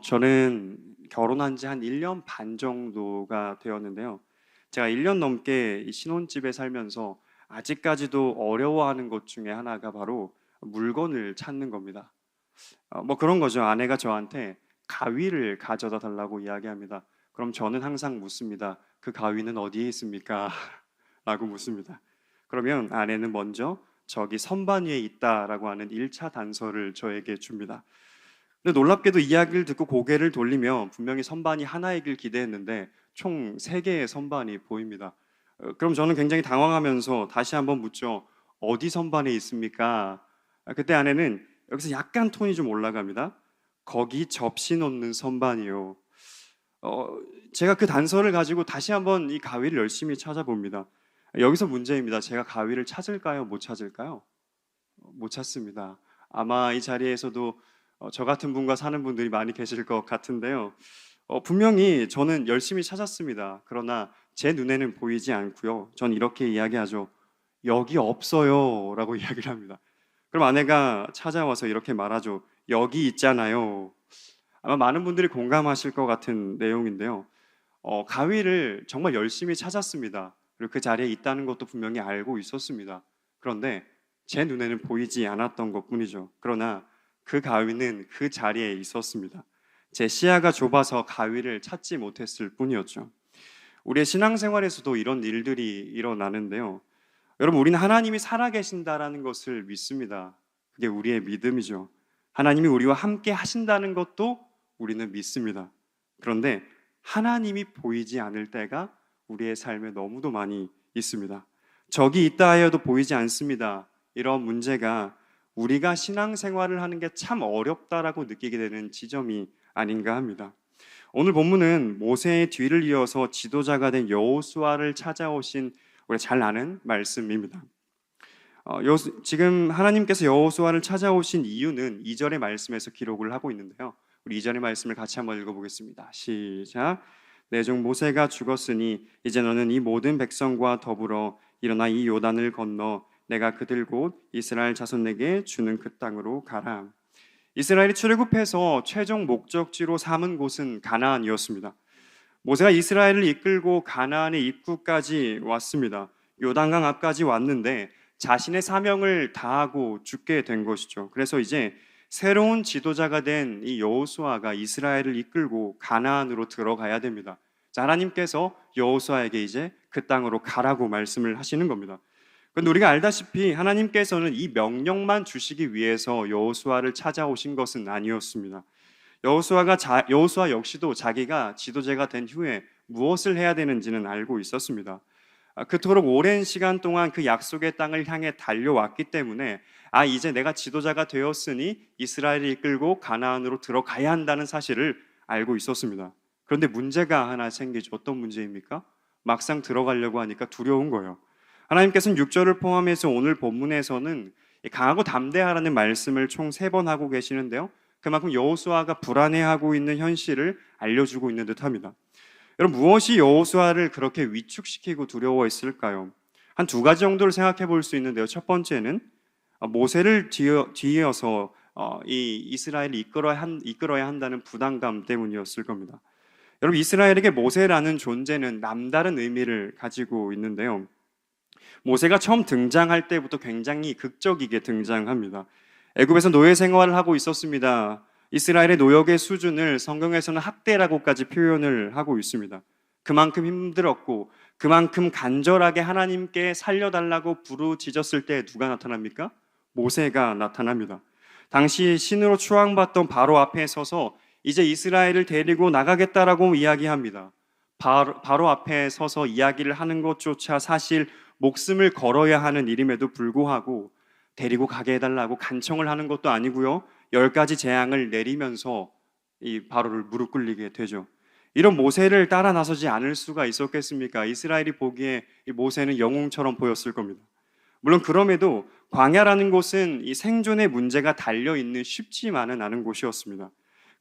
저는 결혼한 지 한 1년 반 정도가 되었는데요. 제가 1년 넘게 이 신혼집에 살면서 아직까지도 어려워하는 것 중에 하나가 바로 물건을 찾는 겁니다. 그런 거죠. 아내가 저한테 가위를 가져다 달라고 이야기합니다. 그럼 저는 항상 묻습니다. 그 가위는 어디에 있습니까? 라고 묻습니다. 그러면 아내는 먼저 저기 선반 위에 있다라고 하는 1차 단서를 저에게 줍니다. 근데 놀랍게도 이야기를 듣고 고개를 돌리면 분명히 선반이 하나이길 기대했는데 총 3개의 선반이 보입니다. 그럼 저는 굉장히 당황하면서 다시 한번 묻죠. 어디 선반에 있습니까? 그때 아내는 여기서 약간 톤이 좀 올라갑니다. 거기 접시 놓는 선반이요. 어, 제가 그 단서를 가지고 다시 한번 이 가위를 열심히 찾아봅니다. 여기서 문제입니다. 제가 가위를 찾을까요? 못 찾을까요? 못 찾습니다. 아마 이 자리에서도 저 같은 분과 사는 분들이 많이 계실 것 같은데요. 분명히 저는 열심히 찾았습니다. 그러나 제 눈에는 보이지 않고요. 전 이렇게 이야기하죠. 여기 없어요. 라고 이야기를 합니다. 그럼 아내가 찾아와서 이렇게 말하죠. 여기 있잖아요. 아마 많은 분들이 공감하실 것 같은 내용인데요. 가위를 정말 열심히 찾았습니다. 그리고 그 자리에 있다는 것도 분명히 알고 있었습니다. 그런데 제 눈에는 보이지 않았던 것뿐이죠. 그러나 그 가위는 그 자리에 있었습니다. 제 시야가 좁아서 가위를 찾지 못했을 뿐이었죠. 우리의 신앙생활에서도 이런 일들이 일어나는데요. 여러분, 우리는 하나님이 살아계신다라는 것을 믿습니다. 그게 우리의 믿음이죠. 하나님이 우리와 함께 하신다는 것도 우리는 믿습니다. 그런데 하나님이 보이지 않을 때가 우리의 삶에 너무도 많이 있습니다. 적이 있다 하여도 보이지 않습니다. 이런 문제가 우리가 신앙생활을 하는 게 참 어렵다라고 느끼게 되는 지점이 아닌가 합니다. 오늘 본문은 모세의 뒤를 이어서 지도자가 된 여호수아를 찾아오신 우리가 잘 아는 말씀입니다. 지금 하나님께서 여호수아를 찾아오신 이유는 2절의 말씀에서 기록을 하고 있는데요. 우리 2절의 말씀을 같이 한번 읽어보겠습니다. 시작. 내 종 모세가 죽었으니 이제 너는 이 모든 백성과 더불어 일어나 이 요단을 건너 내가 그들 곧 이스라엘 자손에게 주는 그 땅으로 가라. 이스라엘이 출애굽해서 최종 목적지로 삼은 곳은 가나안이었습니다. 모세가 이스라엘을 이끌고 가나안의 입구까지 왔습니다. 요단강 앞까지 왔는데 자신의 사명을 다하고 죽게 된 것이죠. 그래서 이제 새로운 지도자가 된 이 여호수아가 이스라엘을 이끌고 가나안으로 들어가야 됩니다. 자, 하나님께서 여호수아에게 이제 그 땅으로 가라고 말씀을 하시는 겁니다. 그런데 우리가 알다시피 하나님께서는 이 명령만 주시기 위해서 여호수아를 찾아오신 것은 아니었습니다. 여호수아 역시도 자기가 지도자가 된 후에 무엇을 해야 되는지는 알고 있었습니다. 그토록 오랜 시간 동안 그 약속의 땅을 향해 달려왔기 때문에 이제 내가 지도자가 되었으니 이스라엘을 이끌고 가나안으로 들어가야 한다는 사실을 알고 있었습니다. 그런데 문제가 하나 생기죠. 어떤 문제입니까? 막상 들어가려고 하니까 두려운 거예요. 하나님께서는 6절을 포함해서 오늘 본문에서는 강하고 담대하라는 말씀을 총 3번 하고 계시는데요. 그만큼 여호수아가 불안해하고 있는 현실을 알려주고 있는 듯합니다. 여러분, 무엇이 여호수아를 그렇게 위축시키고 두려워했을까요? 한 2가지 정도를 생각해 볼 수 있는데요. 첫 번째는 모세를 뒤이어서 이 이스라엘을 이끌어야 한다는 부담감 때문이었을 겁니다. 여러분, 이스라엘에게 모세라는 존재는 남다른 의미를 가지고 있는데요. 모세가 처음 등장할 때부터 굉장히 극적이게 등장합니다. 애굽에서 노예 생활을 하고 있었습니다. 이스라엘의 노역의 수준을 성경에서는 학대라고까지 표현을 하고 있습니다. 그만큼 힘들었고 그만큼 간절하게 하나님께 살려달라고 부르짖었을 때 누가 나타납니까? 모세가 나타납니다. 당시 신으로 추앙받던 바로 앞에 서서 이제 이스라엘을 데리고 나가겠다라고 이야기합니다. 바로 앞에 서서 이야기를 하는 것조차 사실 목숨을 걸어야 하는 일임에도 불구하고 데리고 가게 해달라고 간청을 하는 것도 아니고요. 10가지 재앙을 내리면서 이 바로를 무릎 꿇리게 되죠. 이런 모세를 따라 나서지 않을 수가 있었겠습니까? 이스라엘이 보기에 이 모세는 영웅처럼 보였을 겁니다. 물론 그럼에도 광야라는 곳은 이 생존의 문제가 달려있는 쉽지만은 않은 곳이었습니다.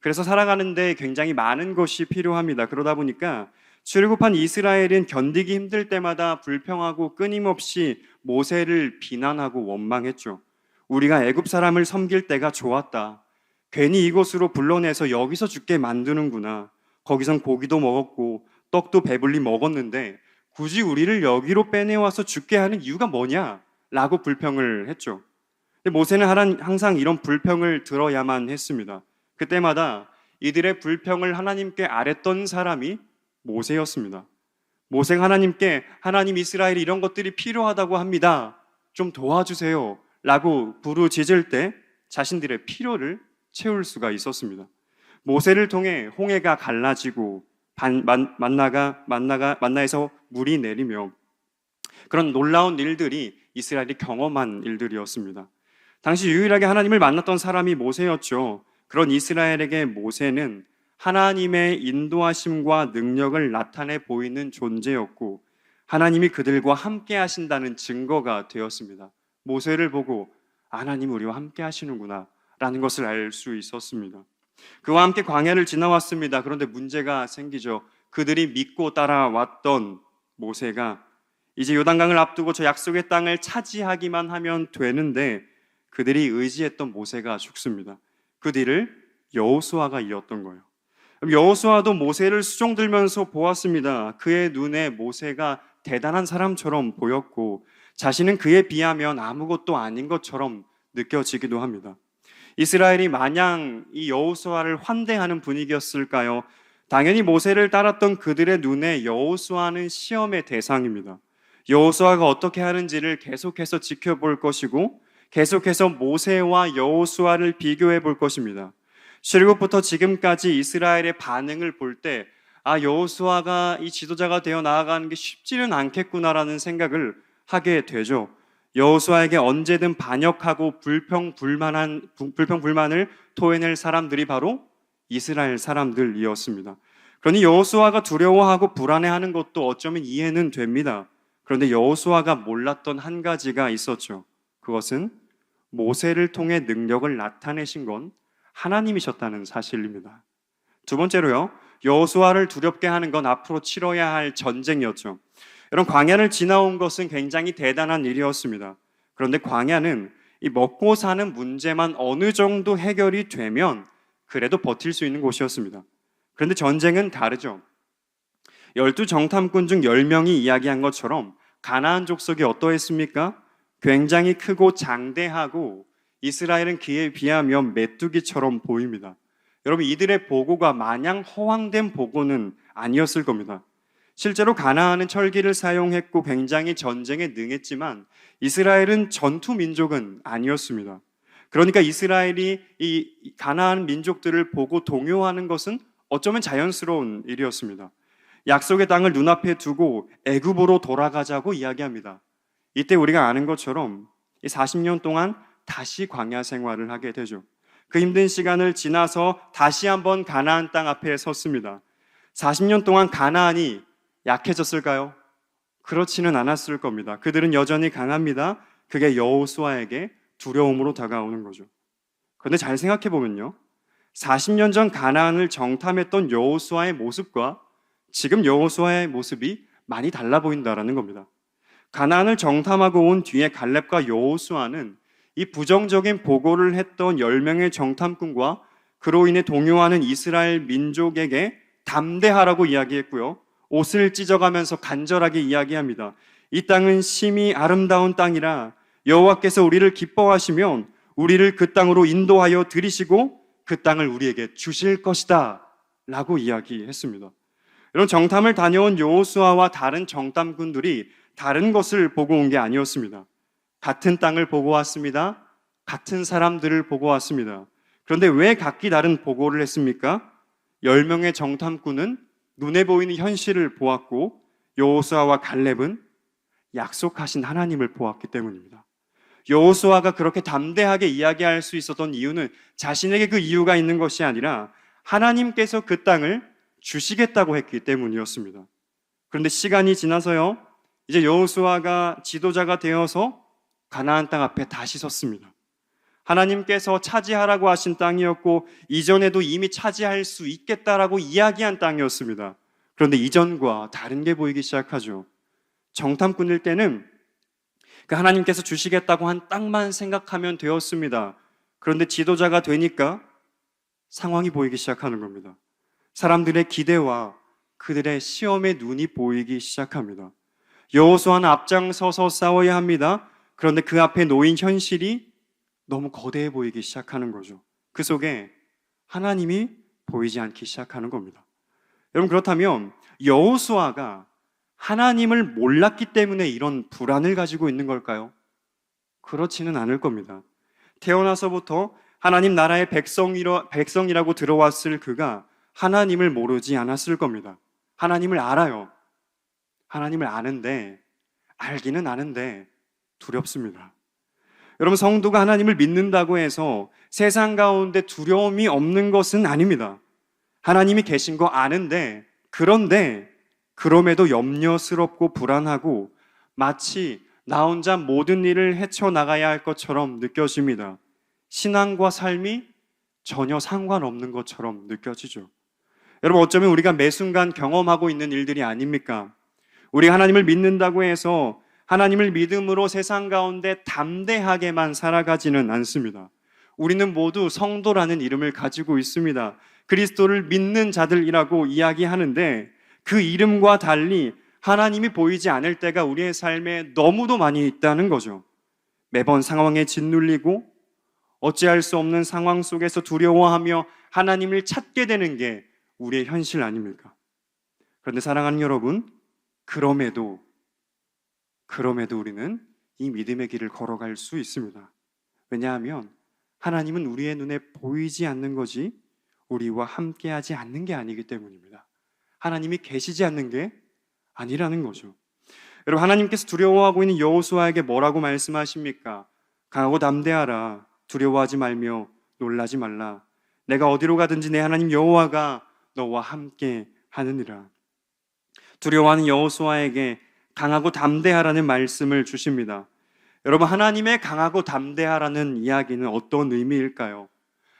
그래서 살아가는데 굉장히 많은 것이 필요합니다. 그러다 보니까 출애굽한 이스라엘은 견디기 힘들 때마다 불평하고 끊임없이 모세를 비난하고 원망했죠. 우리가 애굽 사람을 섬길 때가 좋았다. 괜히 이곳으로 불러내서 여기서 죽게 만드는구나. 거기선 고기도 먹었고 떡도 배불리 먹었는데 굳이 우리를 여기로 빼내와서 죽게 하는 이유가 뭐냐? 라고 불평을 했죠. 근데 모세는 항상 이런 불평을 들어야만 했습니다. 그때마다 이들의 불평을 하나님께 아랬던 사람이 모세였습니다. 모세가 하나님께 하나님 이스라엘이 이런 것들이 필요하다고 합니다. 좀 도와주세요. 라고 부르짖을 때 자신들의 필요를 채울 수가 있었습니다. 모세를 통해 홍해가 갈라지고 만나에서 물이 내리며 그런 놀라운 일들이 이스라엘이 경험한 일들이었습니다. 당시 유일하게 하나님을 만났던 사람이 모세였죠. 그런 이스라엘에게 모세는 하나님의 인도하심과 능력을 나타내 보이는 존재였고 하나님이 그들과 함께 하신다는 증거가 되었습니다. 모세를 보고 하나님 우리와 함께 하시는구나 라는 것을 알 수 있었습니다. 그와 함께 광야를 지나왔습니다. 그런데 문제가 생기죠. 그들이 믿고 따라왔던 모세가 이제 요단강을 앞두고 저 약속의 땅을 차지하기만 하면 되는데 그들이 의지했던 모세가 죽습니다. 그 뒤를 여호수아가 이었던 거예요. 여호수아도 모세를 수종들면서 보았습니다. 그의 눈에 모세가 대단한 사람처럼 보였고 자신은 그에 비하면 아무것도 아닌 것처럼 느껴지기도 합니다. 이스라엘이 마냥 이 여호수아를 환대하는 분위기였을까요? 당연히 모세를 따랐던 그들의 눈에 여호수아는 시험의 대상입니다. 여호수아가 어떻게 하는지를 계속해서 지켜볼 것이고 계속해서 모세와 여호수아를 비교해 볼 것입니다. 출애굽부터 지금까지 이스라엘의 반응을 볼 때 여호수아가 이 지도자가 되어 나아가는 게 쉽지는 않겠구나라는 생각을 하게 되죠. 여호수아에게 언제든 반역하고 불평불만을 토해낼 사람들이 바로 이스라엘 사람들이었습니다. 그러니 여호수아가 두려워하고 불안해하는 것도 어쩌면 이해는 됩니다. 그런데 여호수아가 몰랐던 한 가지가 있었죠. 그것은 모세를 통해 능력을 나타내신 건 하나님이셨다는 사실입니다. 두 번째로요, 여호수아를 두렵게 하는 건 앞으로 치러야 할 전쟁이었죠. 여러분, 광야를 지나온 것은 굉장히 대단한 일이었습니다. 그런데 광야는 이 먹고 사는 문제만 어느 정도 해결이 되면 그래도 버틸 수 있는 곳이었습니다. 그런데 전쟁은 다르죠. 12 정탐꾼 중 10명이 이야기한 것처럼 가나안 족속이 어떠했습니까? 굉장히 크고 장대하고 이스라엘은 그에 비하면 메뚜기처럼 보입니다. 여러분, 이들의 보고가 마냥 허황된 보고는 아니었을 겁니다. 실제로 가나안은 철기를 사용했고 굉장히 전쟁에 능했지만 이스라엘은 전투 민족은 아니었습니다. 그러니까 이스라엘이 이 가나안 민족들을 보고 동요하는 것은 어쩌면 자연스러운 일이었습니다. 약속의 땅을 눈앞에 두고 애굽으로 돌아가자고 이야기합니다. 이때 우리가 아는 것처럼 이 40년 동안 다시 광야 생활을 하게 되죠. 그 힘든 시간을 지나서 다시 한번 가나안 땅 앞에 섰습니다. 40년 동안 가나안이 약해졌을까요? 그렇지는 않았을 겁니다. 그들은 여전히 강합니다. 그게 여호수아에게 두려움으로 다가오는 거죠. 그런데 잘 생각해 보면요, 40년 전 가나안을 정탐했던 여호수아의 모습과 지금 여호수아의 모습이 많이 달라 보인다라는 겁니다. 가나안을 정탐하고 온 뒤에 갈렙과 여호수아는 이 부정적인 보고를 했던 10명의 정탐꾼과 그로 인해 동요하는 이스라엘 민족에게 담대하라고 이야기했고요, 옷을 찢어가면서 간절하게 이야기합니다. 이 땅은 심히 아름다운 땅이라 여호와께서 우리를 기뻐하시면 우리를 그 땅으로 인도하여 들이시고 그 땅을 우리에게 주실 것이다 라고 이야기했습니다. 이런 정탐을 다녀온 여호수아와 다른 정탐꾼들이 다른 것을 보고 온 게 아니었습니다. 같은 땅을 보고 왔습니다. 같은 사람들을 보고 왔습니다. 그런데 왜 각기 다른 보고를 했습니까? 10명의 정탐꾼은 눈에 보이는 현실을 보았고 여호수아와 갈렙은 약속하신 하나님을 보았기 때문입니다. 여호수아가 그렇게 담대하게 이야기할 수 있었던 이유는 자신에게 그 이유가 있는 것이 아니라 하나님께서 그 땅을 주시겠다고 했기 때문이었습니다. 그런데 시간이 지나서요, 이제 여호수아가 지도자가 되어서 가나안 땅 앞에 다시 섰습니다. 하나님께서 차지하라고 하신 땅이었고 이전에도 이미 차지할 수 있겠다라고 이야기한 땅이었습니다. 그런데 이전과 다른 게 보이기 시작하죠. 정탐꾼일 때는 그 하나님께서 주시겠다고 한 땅만 생각하면 되었습니다. 그런데 지도자가 되니까 상황이 보이기 시작하는 겁니다. 사람들의 기대와 그들의 시험의 눈이 보이기 시작합니다. 여호수아는 앞장서서 싸워야 합니다. 그런데 그 앞에 놓인 현실이 너무 거대해 보이기 시작하는 거죠. 그 속에 하나님이 보이지 않기 시작하는 겁니다. 여러분, 그렇다면 여호수아가 하나님을 몰랐기 때문에 이런 불안을 가지고 있는 걸까요? 그렇지는 않을 겁니다. 태어나서부터 하나님 나라의 백성이라고 들어왔을 그가 하나님을 모르지 않았을 겁니다. 하나님을 알아요. 하나님을 아는데, 알기는 아는데 두렵습니다. 여러분, 성도가 하나님을 믿는다고 해서 세상 가운데 두려움이 없는 것은 아닙니다. 하나님이 계신 거 아는데, 그런데 그럼에도 염려스럽고 불안하고 마치 나 혼자 모든 일을 헤쳐나가야 할 것처럼 느껴집니다. 신앙과 삶이 전혀 상관없는 것처럼 느껴지죠. 여러분, 어쩌면 우리가 매 순간 경험하고 있는 일들이 아닙니까? 우리 하나님을 믿는다고 해서 하나님을 믿음으로 세상 가운데 담대하게만 살아가지는 않습니다. 우리는 모두 성도라는 이름을 가지고 있습니다. 그리스도를 믿는 자들이라고 이야기하는데 그 이름과 달리 하나님이 보이지 않을 때가 우리의 삶에 너무도 많이 있다는 거죠. 매번 상황에 짓눌리고 어찌할 수 없는 상황 속에서 두려워하며 하나님을 찾게 되는 게 우리의 현실 아닙니까? 그런데 사랑하는 여러분, 그럼에도 우리는 이 믿음의 길을 걸어갈 수 있습니다. 왜냐하면 하나님은 우리의 눈에 보이지 않는 거지 우리와 함께하지 않는 게 아니기 때문입니다. 하나님이 계시지 않는 게 아니라는 거죠. 여러분, 하나님께서 두려워하고 있는 여호수아에게 뭐라고 말씀하십니까? 강하고 담대하라. 두려워하지 말며 놀라지 말라. 내가 어디로 가든지 내 하나님 여호와가 너와 함께 하느니라. 두려워하는 여호수아에게 강하고 담대하라는 말씀을 주십니다. 여러분, 하나님의 강하고 담대하라는 이야기는 어떤 의미일까요?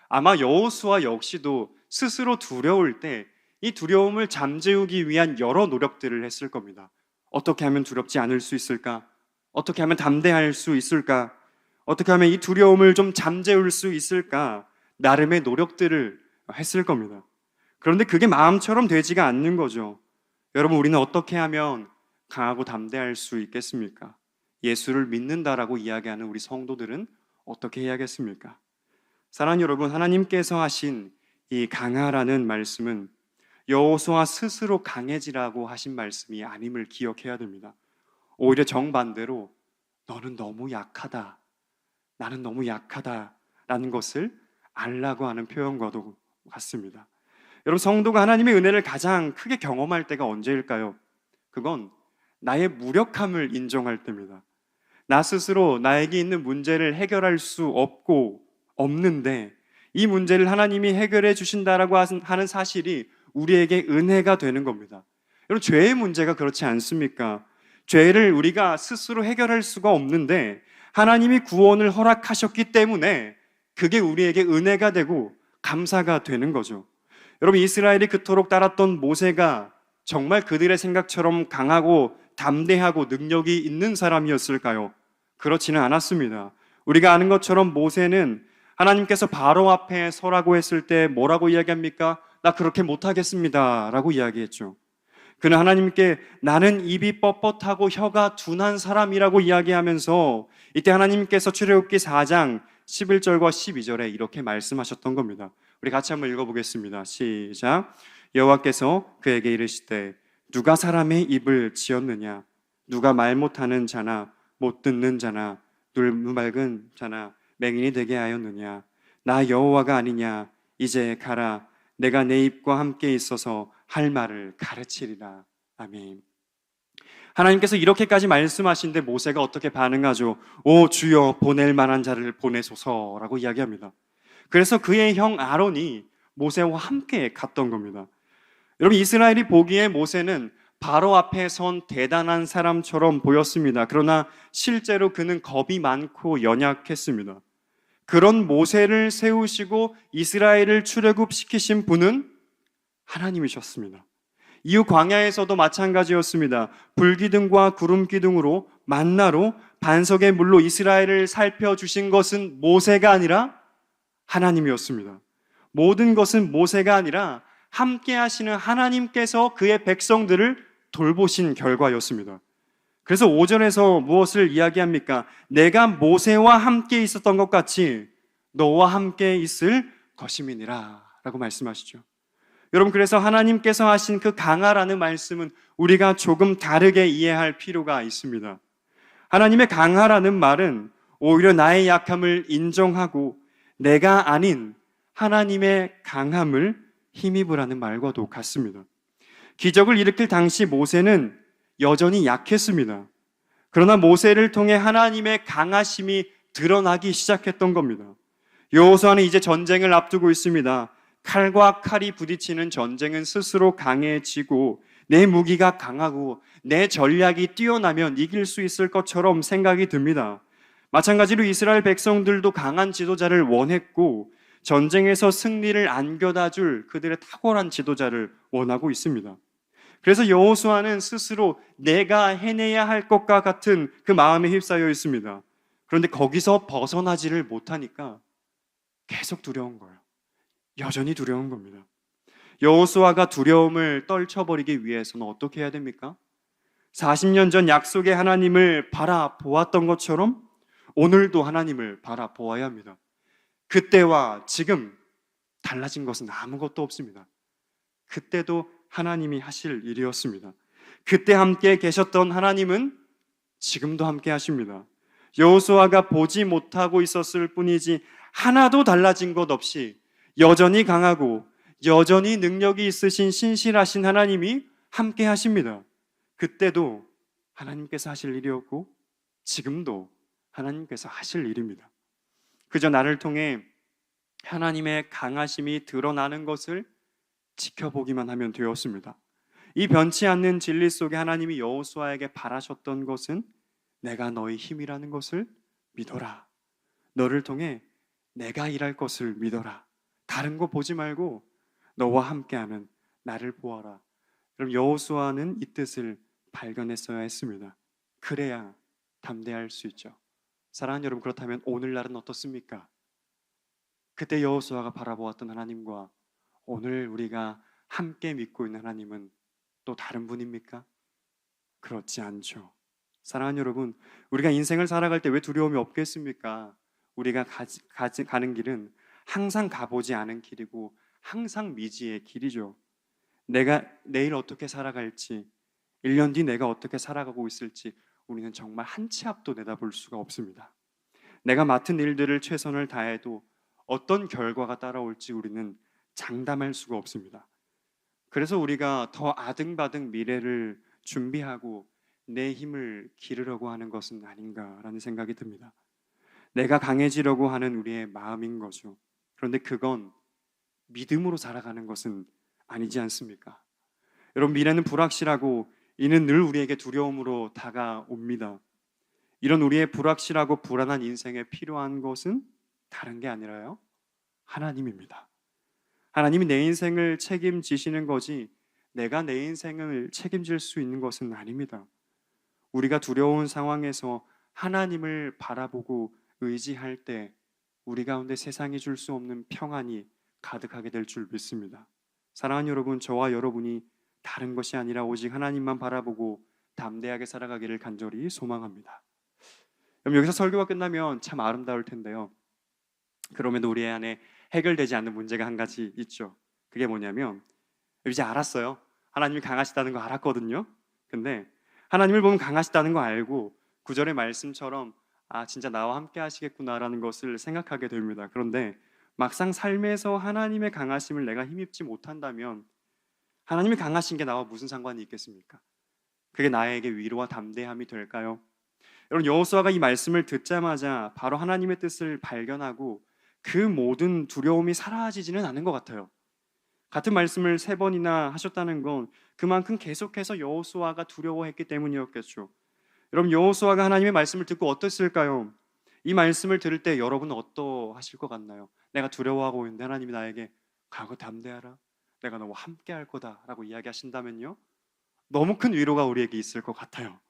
아마 여호수아 역시도 스스로 두려울 때 이 두려움을 잠재우기 위한 여러 노력들을 했을 겁니다. 어떻게 하면 두렵지 않을 수 있을까? 어떻게 하면 담대할 수 있을까? 어떻게 하면 이 두려움을 좀 잠재울 수 있을까? 나름의 노력들을 했을 겁니다. 그런데 그게 마음처럼 되지가 않는 거죠. 여러분, 우리는 어떻게 하면 강하고 담대할 수 있겠습니까? 예수를 믿는다라고 이야기하는 우리 성도들은 어떻게 해야겠습니까? 사랑하는 여러분, 하나님께서 하신 이 강하라는 말씀은 여호수아 스스로 강해지라고 하신 말씀이 아님을 기억해야 됩니다. 오히려 정반대로 너는 너무 약하다, 나는 너무 약하다라는 것을 알라고 하는 표현과도 같습니다. 여러분, 성도가 하나님의 은혜를 가장 크게 경험할 때가 언제일까요? 그건 나의 무력함을 인정할 때입니다. 나 스스로 나에게 있는 문제를 해결할 수 없는데 이 문제를 하나님이 해결해 주신다라고 하는 사실이 우리에게 은혜가 되는 겁니다. 여러분, 죄의 문제가 그렇지 않습니까? 죄를 우리가 스스로 해결할 수가 없는데 하나님이 구원을 허락하셨기 때문에 그게 우리에게 은혜가 되고 감사가 되는 거죠. 여러분, 이스라엘이 그토록 따랐던 모세가 정말 그들의 생각처럼 강하고 담대하고 능력이 있는 사람이었을까요? 그렇지는 않았습니다. 우리가 아는 것처럼 모세는 하나님께서 바로 앞에 서라고 했을 때 뭐라고 이야기합니까? 나 그렇게 못하겠습니다 라고 이야기했죠. 그는 하나님께 나는 입이 뻣뻣하고 혀가 둔한 사람이라고 이야기하면서 이때 하나님께서 출애굽기 4장 11절과 12절에 이렇게 말씀하셨던 겁니다. 우리 같이 한번 읽어보겠습니다. 시작. 여호와께서 그에게 이르시되 누가 사람의 입을 지었느냐? 누가 말 못하는 자나 못 듣는 자나 눈맑은 자나 맹인이 되게 하였느냐? 나 여호와가 아니냐? 이제 가라. 내가 내 입과 함께 있어서 할 말을 가르치리라. 아멘. 하나님께서 이렇게까지 말씀하신데 모세가 어떻게 반응하죠? 오 주여, 보낼 만한 자를 보내소서라고 이야기합니다. 그래서 그의 형 아론이 모세와 함께 갔던 겁니다. 여러분, 이스라엘이 보기에 모세는 바로 앞에 선 대단한 사람처럼 보였습니다. 그러나 실제로 그는 겁이 많고 연약했습니다. 그런 모세를 세우시고 이스라엘을 출애굽시키신 분은 하나님이셨습니다. 이후 광야에서도 마찬가지였습니다. 불기둥과 구름기둥으로 만나로 반석의 물로 이스라엘을 살펴주신 것은 모세가 아니라 하나님이었습니다. 모든 것은 모세가 아니라 함께 하시는 하나님께서 그의 백성들을 돌보신 결과였습니다. 그래서 5절에서 무엇을 이야기합니까? 내가 모세와 함께 있었던 것 같이 너와 함께 있을 것임이니라 라고 말씀하시죠. 여러분, 그래서 하나님께서 하신 그 강하라는 말씀은 우리가 조금 다르게 이해할 필요가 있습니다. 하나님의 강하라는 말은 오히려 나의 약함을 인정하고 내가 아닌 하나님의 강함을 힘입으라는 말과도 같습니다. 기적을 일으킬 당시 모세는 여전히 약했습니다. 그러나 모세를 통해 하나님의 강하심이 드러나기 시작했던 겁니다. 여호수아는 이제 전쟁을 앞두고 있습니다. 칼과 칼이 부딪히는 전쟁은 스스로 강해지고 내 무기가 강하고 내 전략이 뛰어나면 이길 수 있을 것처럼 생각이 듭니다. 마찬가지로 이스라엘 백성들도 강한 지도자를 원했고 전쟁에서 승리를 안겨다 줄 그들의 탁월한 지도자를 원하고 있습니다. 그래서 여호수아는 스스로 내가 해내야 할 것과 같은 그 마음에 휩싸여 있습니다. 그런데 거기서 벗어나지를 못하니까 계속 두려운 거예요. 여전히 두려운 겁니다. 여호수아가 두려움을 떨쳐버리기 위해서는 어떻게 해야 됩니까? 40년 전 약속의 하나님을 바라보았던 것처럼 오늘도 하나님을 바라보아야 합니다. 그때와 지금 달라진 것은 아무것도 없습니다. 그때도 하나님이 하실 일이었습니다. 그때 함께 계셨던 하나님은 지금도 함께 하십니다. 여호수아가 보지 못하고 있었을 뿐이지 하나도 달라진 것 없이 여전히 강하고 여전히 능력이 있으신 신실하신 하나님이 함께 하십니다. 그때도 하나님께서 하실 일이었고 지금도 하나님께서 하실 일입니다. 그저 나를 통해 하나님의 강하심이 드러나는 것을 지켜보기만 하면 되었습니다. 이 변치 않는 진리 속에 하나님이 여호수아에게 바라셨던 것은 내가 너의 힘이라는 것을 믿어라. 너를 통해 내가 일할 것을 믿어라. 다른 거 보지 말고 너와 함께하는 나를 보아라. 그럼 여호수아는 이 뜻을 발견했어야 했습니다. 그래야 담대할 수 있죠. 사랑하는 여러분, 그렇다면 오늘날은 어떻습니까? 그때 여호수아가 바라보았던 하나님과 오늘 우리가 함께 믿고 있는 하나님은 또 다른 분입니까? 그렇지 않죠. 사랑하는 여러분, 우리가 인생을 살아갈 때 왜 두려움이 없겠습니까? 우리가 가는 길은 항상 가보지 않은 길이고 항상 미지의 길이죠. 내가 내일 어떻게 살아갈지, 1년 뒤 내가 어떻게 살아가고 있을지 우리는 정말 한 치 앞도 내다볼 수가 없습니다. 내가 맡은 일들을 최선을 다해도 어떤 결과가 따라올지 우리는 장담할 수가 없습니다. 그래서 우리가 더 아등바등 미래를 준비하고 내 힘을 기르려고 하는 것은 아닌가라는 생각이 듭니다. 내가 강해지려고 하는 우리의 마음인 거죠. 그런데 그건 믿음으로 살아가는 것은 아니지 않습니까? 여러분, 미래는 불확실하고 이는 늘 우리에게 두려움으로 다가옵니다. 이런 우리의 불확실하고 불안한 인생에 필요한 것은 다른 게 아니라요, 하나님입니다. 하나님이 내 인생을 책임지시는 거지 내가 내 인생을 책임질 수 있는 것은 아닙니다. 우리가 두려운 상황에서 하나님을 바라보고 의지할 때 우리 가운데 세상이 줄 수 없는 평안이 가득하게 될 줄 믿습니다. 사랑하는 여러분, 저와 여러분이 다른 것이 아니라 오직 하나님만 바라보고 담대하게 살아가기를 간절히 소망합니다. 그럼 여기서 설교가 끝나면 참 아름다울 텐데요, 그럼에도 우리 안에 해결되지 않는 문제가 한 가지 있죠. 그게 뭐냐면, 이제 알았어요. 하나님이 강하시다는 거 알았거든요. 근데 하나님을 보면 강하시다는 거 알고 9절의 말씀처럼 진짜 나와 함께 하시겠구나라는 것을 생각하게 됩니다. 그런데 막상 삶에서 하나님의 강하심을 내가 힘입지 못한다면 하나님이 강하신 게 나와 무슨 상관이 있겠습니까? 그게 나에게 위로와 담대함이 될까요? 여러분, 여호수아가 이 말씀을 듣자마자 바로 하나님의 뜻을 발견하고 그 모든 두려움이 사라지지는 않은 것 같아요. 같은 말씀을 3번이나 하셨다는 건 그만큼 계속해서 여호수아가 두려워했기 때문이었겠죠. 여러분, 여호수아가 하나님의 말씀을 듣고 어땠을까요? 이 말씀을 들을 때 여러분은 어떠하실 것 같나요? 내가 두려워하고 있는데 하나님이 나에게 가고 담대하라, 내가 너와 함께 할 거다 라고 이야기하신다면요, 너무 큰 위로가 우리에게 있을 것 같아요.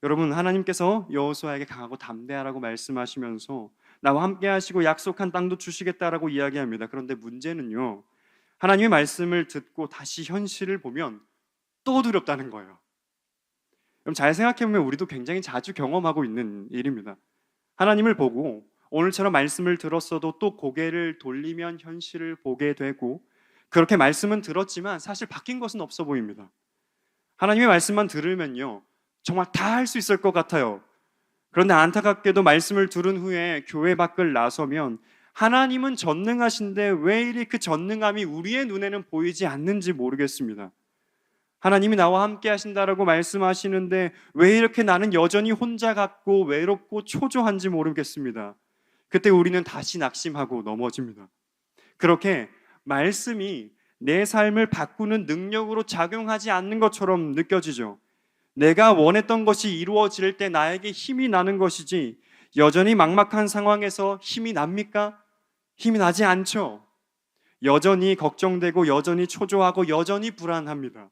여러분, 하나님께서 여호수아에게 강하고 담대하라고 말씀하시면서 나와 함께 하시고 약속한 땅도 주시겠다라고 이야기합니다. 그런데 문제는요, 하나님의 말씀을 듣고 다시 현실을 보면 또 두렵다는 거예요. 그럼 잘 생각해보면 우리도 굉장히 자주 경험하고 있는 일입니다. 하나님을 보고 오늘처럼 말씀을 들었어도 또 고개를 돌리면 현실을 보게 되고, 그렇게 말씀은 들었지만 사실 바뀐 것은 없어 보입니다. 하나님의 말씀만 들으면요, 정말 다 할 수 있을 것 같아요. 그런데 안타깝게도 말씀을 들은 후에 교회 밖을 나서면 하나님은 전능하신데 왜 이리 그 전능함이 우리의 눈에는 보이지 않는지 모르겠습니다. 하나님이 나와 함께 하신다라고 말씀하시는데 왜 이렇게 나는 여전히 혼자 같고 외롭고 초조한지 모르겠습니다. 그때 우리는 다시 낙심하고 넘어집니다. 그렇게 말씀이 내 삶을 바꾸는 능력으로 작용하지 않는 것처럼 느껴지죠. 내가 원했던 것이 이루어질 때 나에게 힘이 나는 것이지, 여전히 막막한 상황에서 힘이 납니까? 힘이 나지 않죠. 여전히 걱정되고 여전히 초조하고 여전히 불안합니다.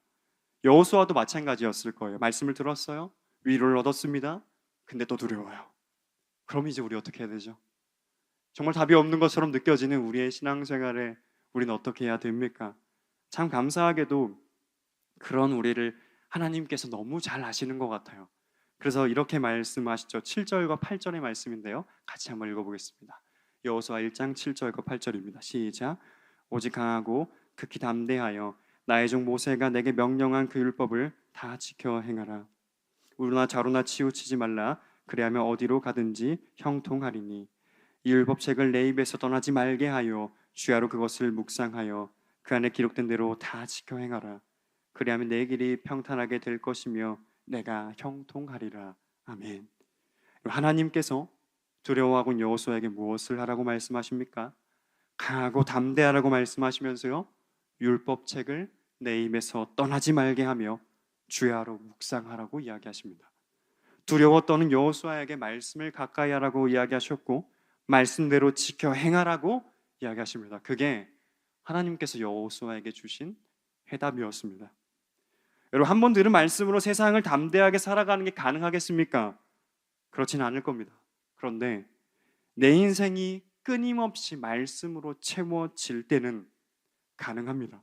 여호수아도 마찬가지였을 거예요. 말씀을 들었어요. 위로를 얻었습니다. 근데 또 두려워요. 그럼 이제 우리 어떻게 해야 되죠? 정말 답이 없는 것처럼 느껴지는 우리의 신앙생활에 우리는 어떻게 해야 됩니까? 참 감사하게도 그런 우리를 하나님께서 너무 잘 아시는 것 같아요. 그래서 이렇게 말씀하시죠. 7절과 8절의 말씀인데요, 같이 한번 읽어보겠습니다. 여호수아 1장 7절과 8절입니다. 시작. 오직 강하고 극히 담대하여 나의 종 모세가 내게 명령한 그 율법을 다 지켜 행하라. 우루나 자루나 치우치지 말라. 그리하면 어디로 가든지 형통하리니. 이 율법책을 내 입에서 떠나지 말게 하여 주야로 그것을 묵상하여 그 안에 기록된 대로 다 지켜 행하라. 그리하면 내 길이 평탄하게 될 것이며 내가 형통하리라. 아멘. 하나님께서 두려워하고 있는 여호수아에게 무엇을 하라고 말씀하십니까? 강하고 담대하라고 말씀하시면서요, 율법책을 내 입에서 떠나지 말게 하며 주야로 묵상하라고 이야기하십니다. 두려워 떠는 여호수아에게 말씀을 가까이 하라고 이야기하셨고, 말씀대로 지켜 행하라고 이야기하십니다. 그게 하나님께서 여호수아에게 주신 해답이었습니다. 여러분, 한 번 들은 말씀으로 세상을 담대하게 살아가는 게 가능하겠습니까? 그렇진 않을 겁니다. 그런데 내 인생이 끊임없이 말씀으로 채워질 때는 가능합니다.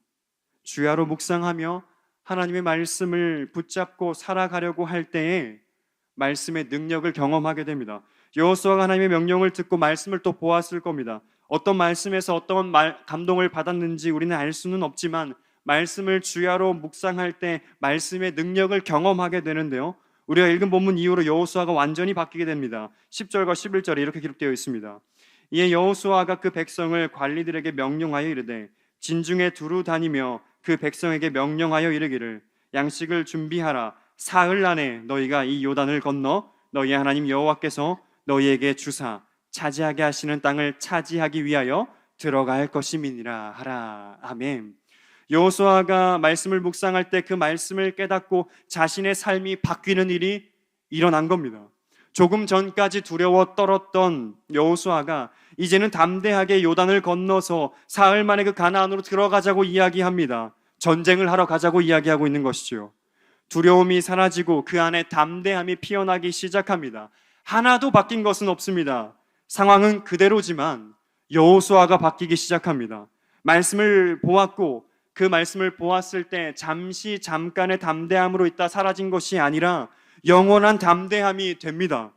주야로 묵상하며 하나님의 말씀을 붙잡고 살아가려고 할 때에 말씀의 능력을 경험하게 됩니다. 여호수아가 하나님의 명령을 듣고 말씀을 또 보았을 겁니다. 어떤 말씀에서 어떤 감동을 받았는지 우리는 알 수는 없지만 말씀을 주야로 묵상할 때 말씀의 능력을 경험하게 되는데요, 우리가 읽은 본문 이후로 여호수아가 완전히 바뀌게 됩니다. 10절과 11절에 이렇게 기록되어 있습니다. 이에 여호수아가 그 백성을 관리들에게 명령하여 이르되 진중에 두루 다니며 그 백성에게 명령하여 이르기를 양식을 준비하라. 사흘 안에 너희가 이 요단을 건너 너희 하나님 여호와께서 너희에게 주사 차지하게 하시는 땅을 차지하기 위하여 들어갈 것임이니라 하라. 아멘. 여호수아가 말씀을 묵상할 때 그 말씀을 깨닫고 자신의 삶이 바뀌는 일이 일어난 겁니다. 조금 전까지 두려워 떨었던 여호수아가 이제는 담대하게 요단을 건너서 사흘 만에 그 가나안으로 들어가자고 이야기합니다. 전쟁을 하러 가자고 이야기하고 있는 것이죠. 두려움이 사라지고 그 안에 담대함이 피어나기 시작합니다. 하나도 바뀐 것은 없습니다. 상황은 그대로지만 여호수아가 바뀌기 시작합니다. 말씀을 보았고 그 말씀을 보았을 때 잠깐의 담대함으로 있다 사라진 것이 아니라 영원한 담대함이 됩니다.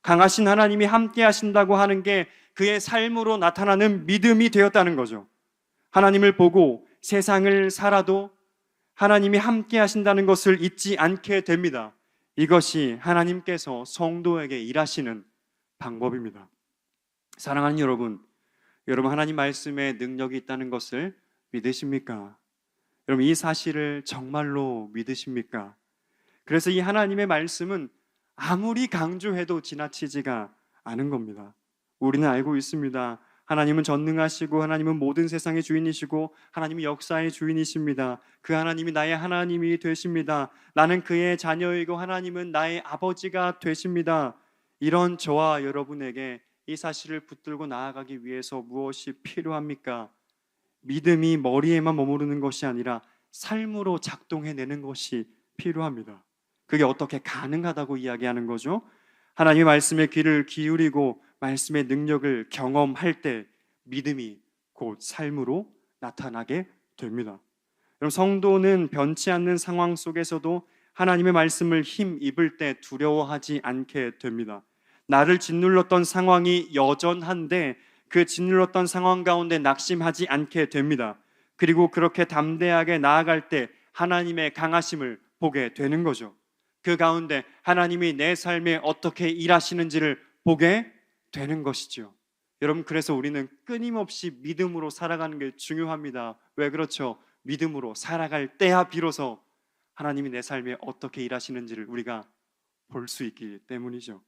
강하신 하나님이 함께 하신다고 하는 게 그의 삶으로 나타나는 믿음이 되었다는 거죠. 하나님을 보고 세상을 살아도 하나님이 함께 하신다는 것을 잊지 않게 됩니다. 이것이 하나님께서 성도에게 일하시는 방법입니다. 사랑하는 여러분, 하나님 말씀에 능력이 있다는 것을 믿으십니까? 여러분, 이 사실을 정말로 믿으십니까? 그래서 이 하나님의 말씀은 아무리 강조해도 지나치지가 않은 겁니다. 우리는 알고 있습니다. 하나님은 전능하시고 하나님은 모든 세상의 주인이시고 하나님이 역사의 주인이십니다. 그 하나님이 나의 하나님이 되십니다. 나는 그의 자녀이고 하나님은 나의 아버지가 되십니다. 이런 저와 여러분에게 이 사실을 붙들고 나아가기 위해서 무엇이 필요합니까? 믿음이 머리에만 머무르는 것이 아니라 삶으로 작동해내는 것이 필요합니다. 그게 어떻게 가능하다고 이야기하는 거죠? 하나님의 말씀에 귀를 기울이고 말씀의 능력을 경험할 때 믿음이 곧 삶으로 나타나게 됩니다. 여러분, 성도는 변치 않는 상황 속에서도 하나님의 말씀을 힘입을 때 두려워하지 않게 됩니다. 나를 짓눌렀던 상황이 여전한데 그 짓눌렀던 상황 가운데 낙심하지 않게 됩니다. 그리고 그렇게 담대하게 나아갈 때 하나님의 강하심을 보게 되는 거죠. 그 가운데 하나님이 내 삶에 어떻게 일하시는지를 보게 되는 것이죠. 여러분, 그래서 우리는 끊임없이 믿음으로 살아가는 게 중요합니다. 왜 그렇죠? 믿음으로 살아갈 때야 비로소 하나님이 내 삶에 어떻게 일하시는지를 우리가 볼 수 있기 때문이죠.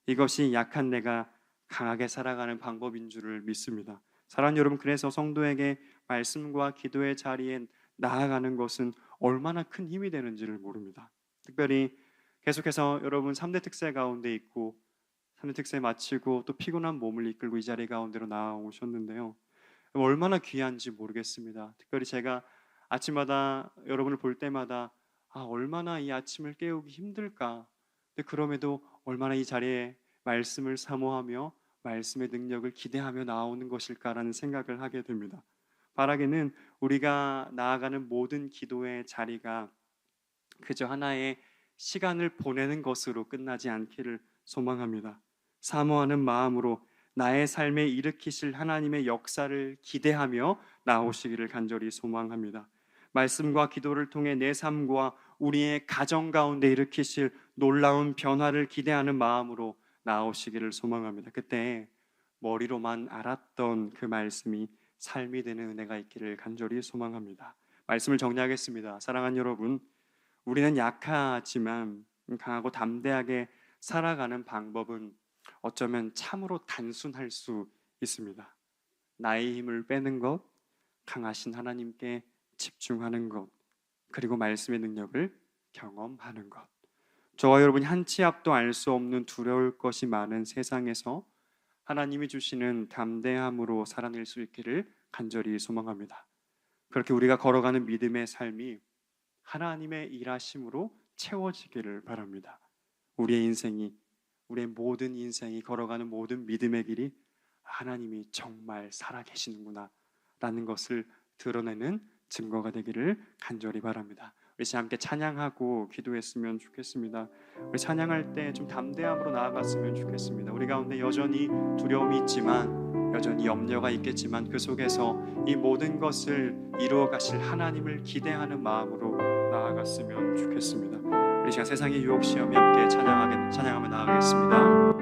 이것이 약한 내가 강하게 살아가는 방법인 줄을 믿습니다. 사랑하는 여러분, 그래서 성도에게 말씀과 기도의 자리에 나아가는 것은 얼마나 큰 힘이 되는지를 모릅니다. 특별히 계속해서 여러분 3대 특세 가운데 있고 3대 특세 마치고 또 피곤한 몸을 이끌고 이 자리 가운데로 나오셨는데요, 얼마나 귀한지 모르겠습니다. 특별히 제가 아침마다 여러분을 볼 때마다 얼마나 이 아침을 깨우기 힘들까, 근데 그럼에도 얼마나 이 자리에 말씀을 사모하며 말씀의 능력을 기대하며 나오는 것일까라는 생각을 하게 됩니다. 바라기는 우리가 나아가는 모든 기도의 자리가 그저 하나의 시간을 보내는 것으로 끝나지 않기를 소망합니다. 사모하는 마음으로 나의 삶에 일으키실 하나님의 역사를 기대하며 나오시기를 간절히 소망합니다. 말씀과 기도를 통해 내 삶과 우리의 가정 가운데 일으키실 놀라운 변화를 기대하는 마음으로 나오시기를 소망합니다. 그때 머리로만 알았던 그 말씀이 삶이 되는 은혜가 있기를 간절히 소망합니다. 말씀을 정리하겠습니다. 사랑하는 여러분, 우리는 약하지만 강하고 담대하게 살아가는 방법은 어쩌면 참으로 단순할 수 있습니다. 나의 힘을 빼는 것, 강하신 하나님께 집중하는 것, 그리고 말씀의 능력을 경험하는 것. 저와 여러분이 한 치 앞도 알 수 없는 두려울 것이 많은 세상에서 하나님이 주시는 담대함으로 살아낼 수 있기를 간절히 소망합니다. 그렇게 우리가 걸어가는 믿음의 삶이 하나님의 일하심으로 채워지기를 바랍니다. 우리의 인생이, 우리의 모든 인생이 걸어가는 모든 믿음의 길이 하나님이 정말 살아계시는구나 라는 것을 드러내는 증거가 되기를 간절히 바랍니다. 우리 함께 찬양하고 기도했으면 좋겠습니다. 우리 찬양할 때 좀 담대함으로 나아갔으면 좋겠습니다. 우리 가운데 여전히 두려움이 있지만, 여전히 염려가 있겠지만 그 속에서 이 모든 것을 이루어 가실 하나님을 기대하는 마음으로 나아갔으면 좋겠습니다. 우리 시간 세상의 유혹 시험에 함께 찬양하며 나아가겠습니다.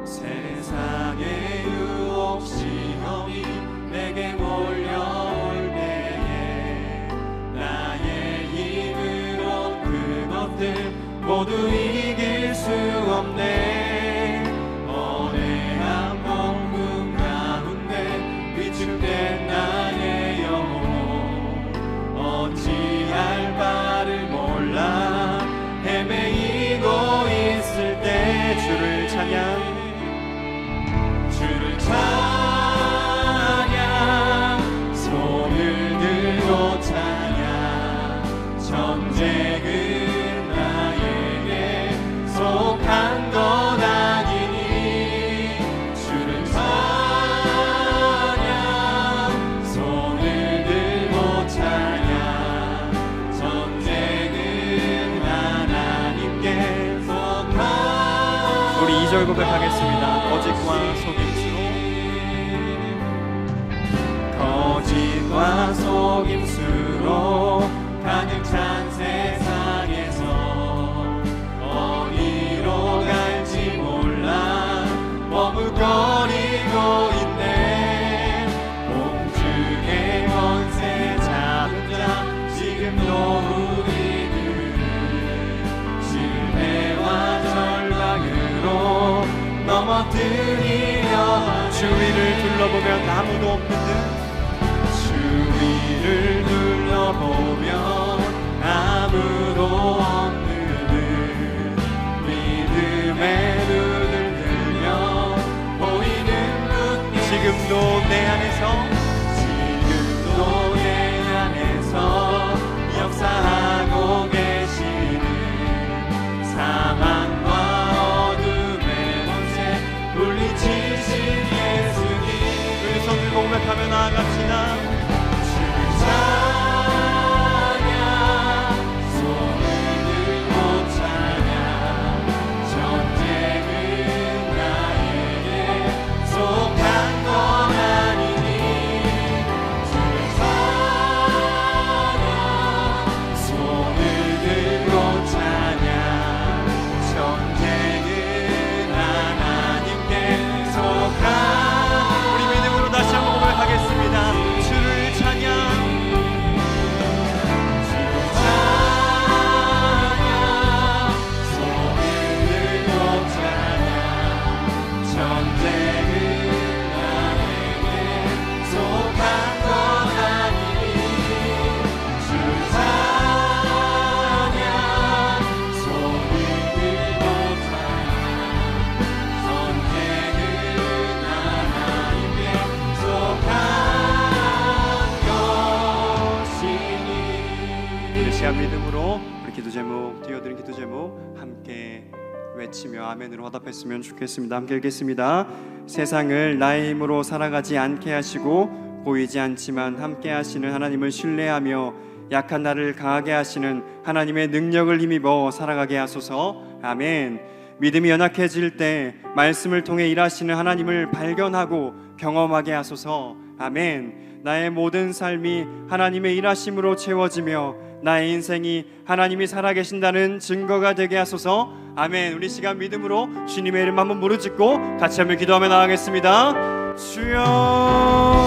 세상의 유혹 시험이 내게 몰려올 때에 나의 힘으로 그것들 모두 이길 수 없네. 어레한 몸금 가운데 위축된 나의 영혼 어찌할 바를 몰라 헤매이고 있을 때 주를 찬양 손을 들고 찬양 전쟁은 나에게 속한 것 아니니 주를 찬양 손을 들고 찬양 전쟁은 하나님께 속한. 우리 2절 고백하겠습니다. 거짓과 속임수로 가득 찬 세상에서 어디로 갈지 몰라 머뭇거리고 있네. 공중의 권세 잡은 자 지금도 우리들을 실패와 절망으로 넘어뜨리려 주위를 둘러보면 아무도 없는 듯, 주위를 둘러보면 아무도 없는 듯 믿음의 눈을 들며 보이는 분께 지금도 내 안에서 역사하고 계시는 사망과 어둠의 권세 고백하며 나아갑시다. 주를 찬양 손을 들고 찬양 전쟁은 나에게 속한 건 아니니 주를 찬양 손을 들고 찬양 전쟁은 하나님께 속한 우리 믿음으로 다시 한번 고백하겠습니다. 주를 찬양 이 시간 믿음으로 우리 기도 제목, 뛰어드린 기도 제목 함께 외치며 아멘으로 화답했으면 좋겠습니다. 함께 읽겠습니다. 세상을 나의 힘으로 살아가지 않게 하시고 보이지 않지만 함께 하시는 하나님을 신뢰하며 약한 나를 강하게 하시는 하나님의 능력을 힘입어 살아가게 하소서. 아멘. 믿음이 연약해질 때 말씀을 통해 일하시는 하나님을 발견하고 경험하게 하소서. 아멘. 나의 모든 삶이 하나님의 일하심으로 채워지며 나의 인생이 하나님이 살아계신다는 증거가 되게 하소서. 아멘. 우리 시간 믿음으로 주님의 이름 한번 부르짖고 같이 한번 기도하며 나가겠습니다. 주여